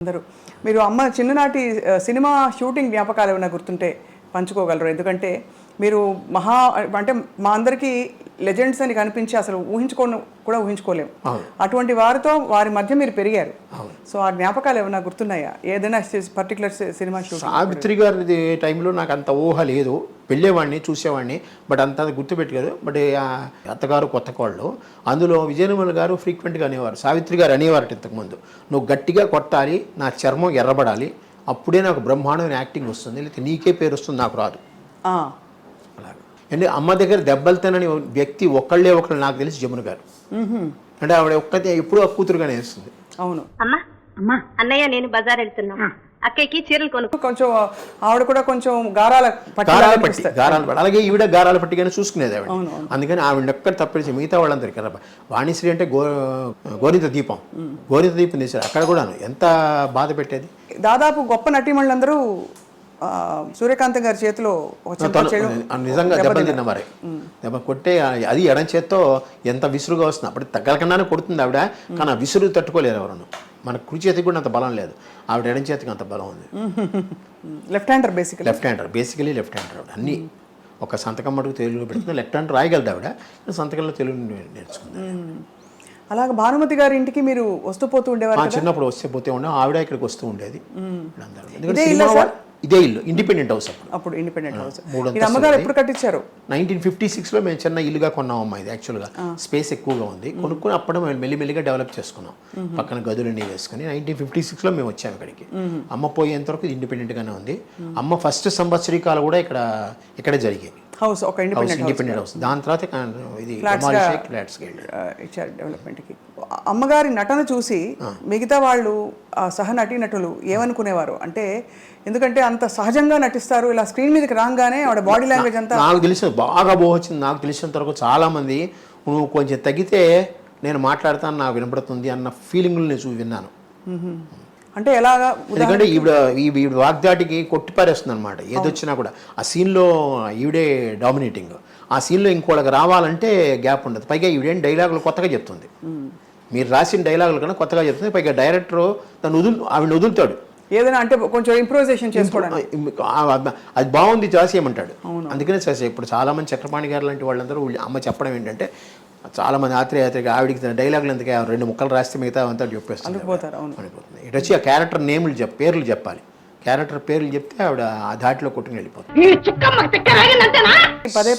అందరూ మీరు అమ్మ చిన్ననాటి సినిమా షూటింగ్ జ్ఞాపకాలు ఏమైనా గుర్తుంటే పంచుకోగలరు. ఎందుకంటే మీరు అంటే మా అందరికీ లెజెండ్స్ అని కనిపించి అసలు ఊహించుకోలేము. అటువంటి వారి మధ్య మీరు పెరిగారు. సో ఆ జ్ఞాపకాలు ఏమైనా గుర్తున్నాయా? ఏదైనా పర్టికులర్ సినిమా షూటింగ్? సావిత్రి గారి టైంలో నాకు అంత ఊహ లేదు. వెళ్ళేవాడిని, చూసేవాడిని, బట్ అంత గుర్తుపెట్టలేదు. బట్ అత్తగారు కొత్త కోళ్ళు అందులో విజయనిర్మల గారు ఫ్రీక్వెంట్గా అనేవారు, సావిత్రి గారు అనేవారు ఇంతకుముందు, నువ్వు గట్టిగా కొట్టాలి, నా చర్మం ఎర్రబడాలి, అప్పుడే నాకు బ్రహ్మాండమైన యాక్టింగ్ వస్తుంది, లేకపోతే నీకే పేరు వస్తుంది, నాకు రాదు. అలాగే అంటే అమ్మ దగ్గర దెబ్బలు తినని వ్యక్తి ఒకళ్ళే ఒకళ్ళు నాకు తెలిసి జమున గారు. అంటే ఆవిడ ఒక్కతే ఎప్పుడూ కూతురుగానే వేస్తుంది. అవును. అమ్మా అన్నయ్య నేను బజార్ వెళ్తున్నా, అక్కకి చీరలు కొనుక్కో. కొంచెం ఆవిడ కూడా కొంచెం గారాల పట్టి, అలాగే ఈవిడ గారాల పట్టిగానే చూసుకునేది ఆవిడ. అందుకని ఆవిడ ఒక్కటి తప్పేసి మిగతా వాళ్ళందరికీ కదా. వాణిశ్రీ అంటే గోరింత దీపం తీశారు, అక్కడ కూడాను ఎంత బాధ పెట్టేది. దాదాపు గొప్ప నటీమణులందరూ సూర్యకాంతం గారి చేతిలో నిజంగా దెబ్బలు తిన్న మరి. దెబ్బ కొట్టే అది ఎడం చేత్తో ఎంత విసురుగా వస్తుంది. అప్పుడు తగ్గలకుండానే కొడుతుంది ఆవిడ, కానీ ఆ విసురు తట్టుకోలేరు ఎవరు. మన కుడి చేతికి కూడా అంత బలం లేదు, ఆవిడ ఎడం చేతికి అంత బలం ఉంది. Left hander basically left hander ఆవిడ. అన్ని ఒక సంతకం మటుకు తెలుగులో పెడుతుంది, లెఫ్ట్ హ్యాండర్ రాయగలదు ఆవిడ, సంతకంలో తెలుగు నేర్చుకుంది. అలాగే భానుమతి గారి ఇంటికి మీరు వస్తూ పోతూ ఉండేవారు? చిన్నప్పుడు వస్తే పోతే ఉండే, ఆవిడ ఇక్కడికి వస్తూ ఉండేది. ఇదే ఇల్లు, ఇండిపెండెంట్ హౌస్. అప్పుడు ఇండిపెండెంట్ హౌస్. అమ్మగారు ఎప్పుడు కట్టించారు? 1956లో మేము చిన్న ఇల్లుగా కొన్నాం అమ్మా. ఇది యాక్చువల్గా స్పేస్ ఎక్కువగా ఉంది, కొనుక్కుని అప్పుడు మేము మెల్లిమెల్లిగా డెవలప్ చేసుకున్నాం, పక్కన గదులన్నీ వేసుకుని. 1956లో మేము వచ్చాము ఇక్కడికి. అమ్మ పోయేంత వరకు ఇది ఇండిపెండెంట్గానే ఉంది. అమ్మ ఫస్ట్ సంవత్సరీకాలు కూడా ఇక్కడే జరిగాయి. హౌస్ ఒక ఇండిపెండెంట్ హౌస్. దాని తర్వాత ఇది ఇచ్చారు డెవలప్మెంట్కి. అమ్మగారి నటన చూసి మిగతా వాళ్ళు సహ నటీనటులు ఏమనుకునేవారు అంటే, ఎందుకంటే అంత సహజంగా నటిస్తారు, ఇలా స్క్రీన్ మీదకి రాగానే ఆవిడ బాడీ లాంగ్వేజ్ అంతా నాకు తెలిసిన బాగా వచ్చింది. నాకు తెలిసినంత వరకు చాలామంది నువ్వు కొంచెం తగ్గితే నేను మాట్లాడతాను, నాకు వినపడుతుంది అన్న ఫీలింగ్లు నేను విన్నాను. అంటే ఎలాగా? ఎందుకంటే ఈవిడ వాగ్దాటికి కొట్టిపారేస్తుంది అనమాట ఏదొచ్చినా కూడా. ఆ సీన్లో ఈవిడే డామినేటింగ్. ఆ సీన్లో ఇంకోళ్ళకి రావాలంటే గ్యాప్ ఉండదు. పైగా ఈవిడేం డైలాగులు కొత్తగా చెప్తుంది, మీరు రాసిన డైలాగులు కన్నా కొత్తగా చెప్తుంది. పైగా డైరెక్టర్ ఆవిడ వదులుతాడు ఏదైనా అంటే కొంచెం ఇంప్రూవైజేషన్ చేసుకోవడానికి. అది బాగుంది చేసేయమంటాడు. అందుకనే చేసే. ఇప్పుడు చాలామంది చక్రపాణి గారు లాంటి వాళ్ళందరూ అమ్మ చెప్పడం ఏంటంటే, చాలామంది యాత్రిగా ఆవిడికి డైలాగులు ఎందుకు 2 ముక్కలు రాస్తే మిగతా అంతా చెప్పేస్తుంది, అనిపోతుంది. ఇటు వచ్చి ఆ క్యారెక్టర్ పేర్లు చెప్పాలి, క్యారెక్టర్ పేర్లు చెప్తే ఆవిడ ఆ ధాటిలో కొట్టుకుని వెళ్ళిపోతుంది.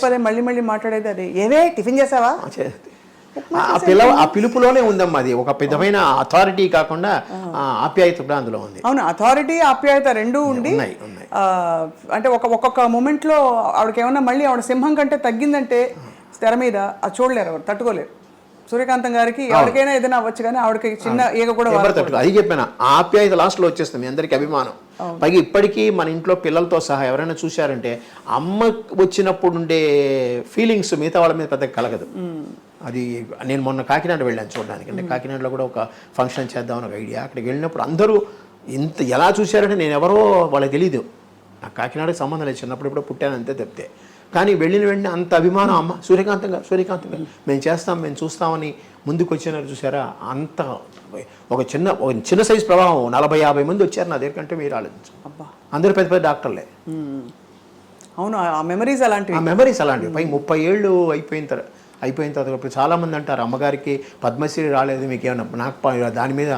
పదే మళ్ళీ మాట్లాడేది అది, ఏవే టిఫిన్ చేసావా? ఆ పిలుపులోనే ఉందమ్మా. అది ఒక విధమైన అథారిటీ కాకుండా ఆప్యాయత కూడా అందులో ఉంది. అవును, అథారిటీ ఆప్యాయత రెండూ ఉండి అంటే ఒక్కొక్క మూమెంట్ లో ఆవిడకి ఏమన్నా మళ్ళీ ఆవిడ సింహం కంటే తగ్గిందంటే తెర మీద అది చూడలేరు, ఎవరు తట్టుకోలేరు. సూర్యకాంతం గారికి ఎవరికైనా ఏదైనా అవ్వచ్చు, కానీ ఆవిడకి చిన్న ఈగ కూడా అది చెప్పాను. ఆప్యాయత లాస్ట్లో వచ్చేస్తుంది, అందరికి అభిమానం. పైగా ఇప్పటికీ మన ఇంట్లో పిల్లలతో సహా ఎవరైనా చూశారంటే అమ్మ వచ్చినప్పుడు ఉండే ఫీలింగ్స్ మిగతా వాళ్ళ మీద పెద్దగా కలగదు. అది నేను మొన్న కాకినాడ వెళ్ళాను చూడడానికి. అంటే కాకినాడలో కూడా ఒక ఫంక్షన్ చేద్దామని ఒక ఐడియా. అక్కడికి వెళ్ళినప్పుడు అందరూ ఎలా చూశారంటే నేను ఎవరో వాళ్ళకి తెలీదు. నాకు కాకినాడకి సంబంధం లేదు, చిన్నప్పుడు ఇప్పుడు పుట్టాను అంతే తప్పితే. కానీ వెళ్ళిన వెంటనే అంత అభిమానం, అమ్మ సూర్యకాంతం గారు మేము చేస్తాం, మేము చూస్తామని ముందుకు వచ్చినారు చూసారా. అంత ఒక చిన్న సైజు ప్రభావం. 40-50 మంది వచ్చారు నా దగ్గర కంటే, మీరు ఆలోచించు. అందరూ పెద్ద పెద్ద డాక్టర్లే. అవును, ఆ మెమరీస్ అలాంటివి. పై 30 ఏళ్ళు అయిపోయిన తర్వాత ఇప్పుడు చాలామంది అంటారు అమ్మగారికి పద్మశ్రీ రాలేదు మీకు ఏమన్నా. నాకు దాని మీద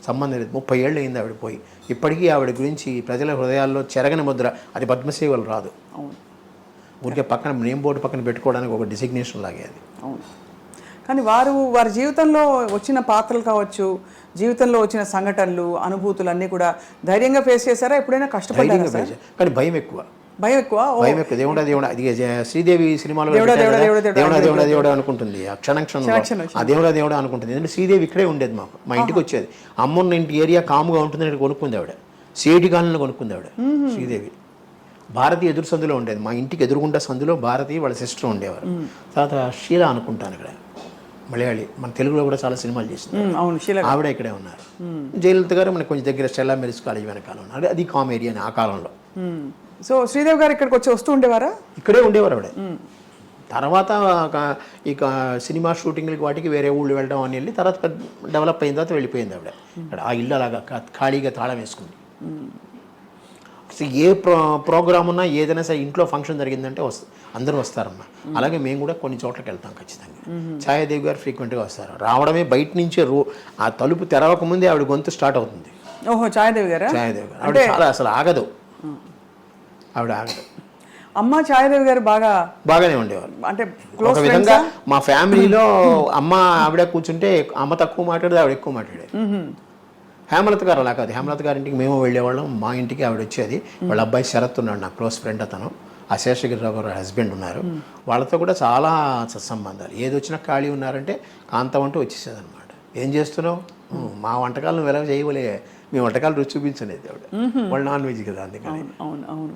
సంబంధం లేదు. 30 ఏళ్ళు అయింది ఆవిడ పోయి. ఇప్పటికీ ఆవిడ గురించి ప్రజల హృదయాల్లో చెరగని ముద్ర. అది పద్మశ్రీ వాళ్ళు రాదు. అవును, ఊరికే పక్కన నేమ్ బోర్డు పక్కన పెట్టుకోవడానికి ఒక డిసిగ్నేషన్ లాగే అది. అవును, కానీ వారి జీవితంలో వచ్చిన పాత్రలు కావచ్చు, జీవితంలో వచ్చిన సంఘటనలు, అనుభూతులు అన్నీ కూడా ధైర్యంగా ఫేస్ చేశారా? ఎప్పుడైనా కష్టపడ్డారా? కానీ భయం ఎక్కువ. దేవుడా అది శ్రీదేవి సినిమాలో దేవుడా అనుకుంటుంది, ఆ క్షణంలో ఆ దేవుడా అనుకుంటుంది. ఎందుకంటే శ్రీదేవి ఇక్కడే ఉండేది, మా ఇంటికి వచ్చేది. అమ్మన్న ఇంటి ఏరియా కాముగా ఉంటుంది, కొనుక్కుంది ఆవిడ. సేటి కాలంలో కొనుక్కుంది ఆవిడ శ్రీదేవి. భారతి ఎదురు సందులో ఉండేది, మా ఇంటికి ఎదురుగుండా సందులో భారతి వాళ్ళ సిస్టర్ ఉండేవారు. తర్వాత షీలా అనుకుంటాను, ఇక్కడ మలయాళి, మన తెలుగులో కూడా చాలా సినిమాలు చేసింది ఆవిడ. ఇక్కడే ఉన్నారు. జయలలిత గారు మనకు కొంచెం దగ్గర స్టెల్లా మెరిస్ కాలేజ్ వెనకాల ఉన్నారు. అది కామ్ ఏరియా ఆ కాలంలో. సో శ్రీదేవి గారు ఇక్కడికి వస్తూ ఉండేవారా? ఇక్కడే ఉండేవారు ఆవిడ. తర్వాత ఇక సినిమా షూటింగ్లకి వాటికి వేరే ఊళ్ళు వెళ్ళడం అని వెళ్ళి తర్వాత డెవలప్ అయిన తర్వాత వెళ్ళిపోయింది ఆవిడ. ఇక్కడ ఆ ఇల్లు అలాగా ఖాళీగా తాళం వేసుకుంది. అసలు ఏ ప్రోగ్రామ్ ఉన్నా ఏదైనా సరే ఇంట్లో ఫంక్షన్ జరిగిందంటే అందరూ వస్తారమ్మా. అలాగే మేము కూడా కొన్ని చోట్లకి వెళ్తాం ఖచ్చితంగా. ఛాయాదేవి గారు ఫ్రీక్వెంట్గా వస్తారు. రావడమే బయట నుంచే ఆ తలుపు తెరవక ముందే ఆవిడ గొంతు స్టార్ట్ అవుతుంది. ఓహో, ఛాయాదేవి గారా? ఛాయాదేవి గారు ఆవిడ చాలా అసలు ఆగదు, ఆవిడ ఆగదు. అమ్మ ఛాయాదేవి గారు బాగానే ఉండేవారు. అంటే ఒక విధంగా మా ఫ్యామిలీలో అమ్మ ఆవిడ కూర్చుంటే అమ్మ తక్కువ మాట్లాడేది, ఆవిడ ఎక్కువ మాట్లాడేది. హేమలత గారు అలా కాదు. హేమలత గారి ఇంటికి మేము వెళ్ళేవాళ్ళం, మా ఇంటికి ఆవిడ వచ్చేది. వాళ్ళ అబ్బాయి శరత్ ఉన్నాడు, నా క్లోజ్ ఫ్రెండ్ అతను. ఆ శేషగిరిరావు గారు హస్బెండ్ ఉన్నారు. వాళ్ళతో కూడా చాలా సత్సంబంధాలు. ఏది వచ్చినా ఖాళీ ఉన్నారంటే కాంతం అంటూ వచ్చేసేది అనమాట. ఏం చేస్తున్నావు, మా వంటకాలు నువ్వు ఎలా చేయవలే, మీ వంటకాలు రుచి చూపించలేదు ఆవిడ. వాళ్ళు నాన్ వెజ్ కదా, అందుకని. అవును.